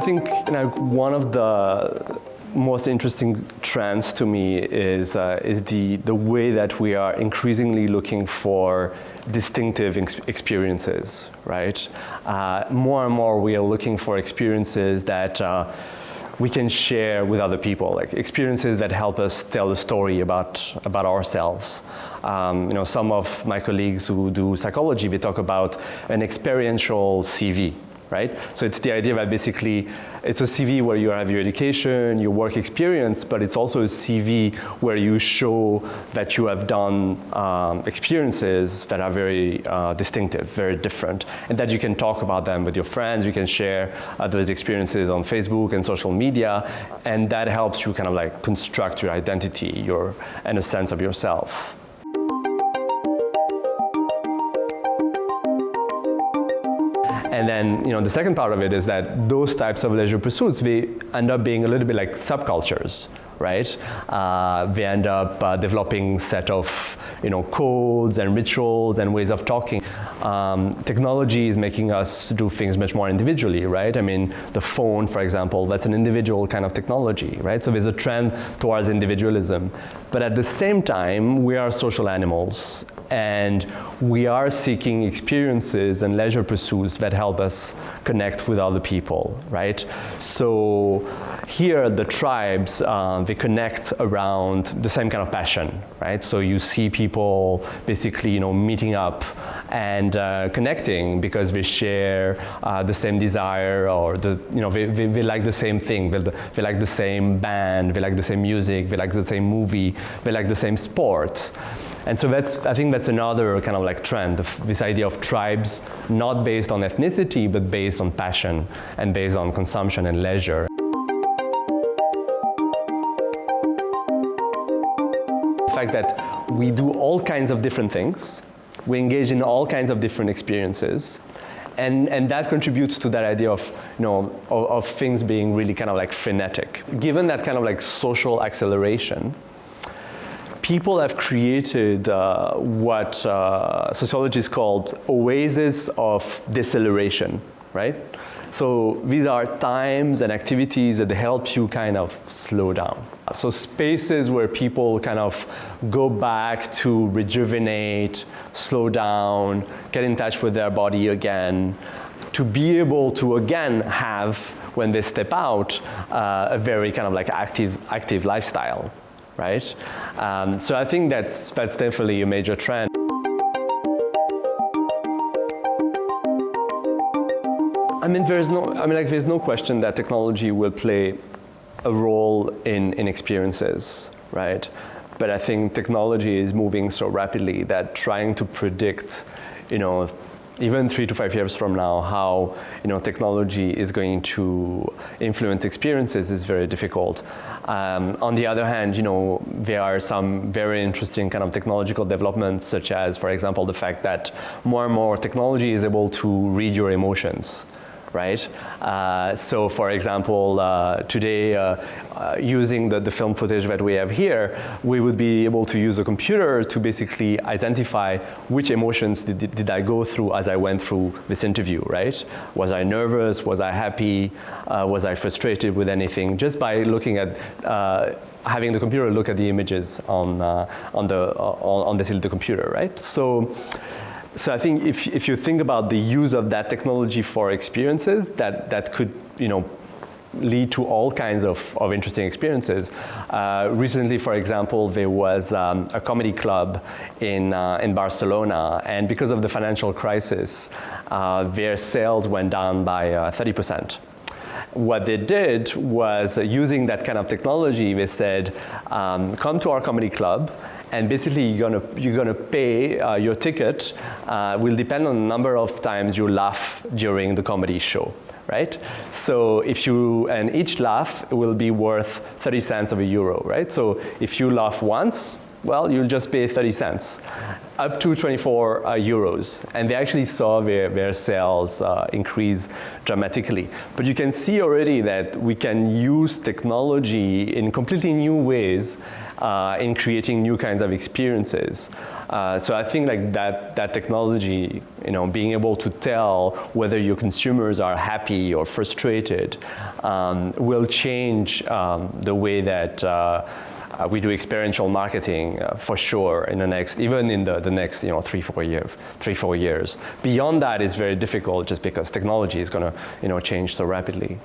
think one of the most interesting trends to me is the way that we are increasingly looking for distinctive experiences, right? More and more we are looking for experiences that we can share with other people, like experiences that help us tell a story about ourselves. Some of my colleagues who do psychology, they talk about an experiential CV. Right? So it's the idea that basically it's a CV where you have your education, your work experience, but it's also a CV where you show that you have done experiences that are very distinctive, very different, and that you can talk about them with your friends, you can share those experiences on Facebook and social media, and that helps you kind of like construct your identity, and a sense of yourself. And then, the second part of it is that those types of leisure pursuits, they end up being a little bit like subcultures, right? They end up developing set of, codes and rituals and ways of talking. Technology is making us do things much more individually, right? I mean, the phone, for example, that's an individual kind of technology, right? So there's a trend towards individualism. But at the same time, we are social animals, and we are seeking experiences and leisure pursuits that help us connect with other people, right? So here, the tribes, they connect around the same kind of passion, right? So you see people basically, meeting up and connecting because they share the same desire, or they like the same thing. They like the same band, they like the same music, they like the same movie, they like the same sport. And so I think that's another kind of like trend, this idea of tribes, not based on ethnicity, but based on passion and based on consumption and leisure. The fact that we do all kinds of different things, we engage in all kinds of different experiences, and that contributes to that idea of things being really kind of like frenetic. Given that kind of like social acceleration, people have created what sociologists called oases of deceleration, right? So these are times and activities that help you kind of slow down. So spaces where people kind of go back to rejuvenate, slow down, get in touch with their body again, to be able to again have, when they step out, a very kind of like active lifestyle. Right? So I think that's definitely a major trend. I mean, there's no question that technology will play a role in experiences, right? But I think technology is moving so rapidly that trying to predict, even 3 to 5 years from now, how technology is going to influence experiences is very difficult. On the other hand, there are some very interesting kind of technological developments, such as, for example, the fact that more and more technology is able to read your emotions, right? So, for example, today, using the film footage that we have here, we would be able to use a computer to basically identify which emotions did I go through as I went through this interview, right? Was I nervous? Was I happy? Was I frustrated with anything? Just by looking at having the computer look at the images on this little computer, right? So I think if you think about the use of that technology for experiences, that could lead to all kinds of interesting experiences. Recently, for example, there was a comedy club in Barcelona, and because of the financial crisis, their sales went down by 30%. What they did was, using that kind of technology, they said, come to our comedy club, and basically you're gonna pay, your ticket will depend on the number of times you laugh during the comedy show, right? So and each laugh will be worth 30 cents of a euro, right? So if you laugh once, well, you'll just pay 30 cents, up to 24 euros. And they actually saw their sales increase dramatically. But you can see already that we can use technology in completely new ways in creating new kinds of experiences. So I think like that technology, being able to tell whether your consumers are happy or frustrated, will change the way that we do experiential marketing for sure in the next 3-4 years. Beyond that is very difficult just because technology is going to change so rapidly.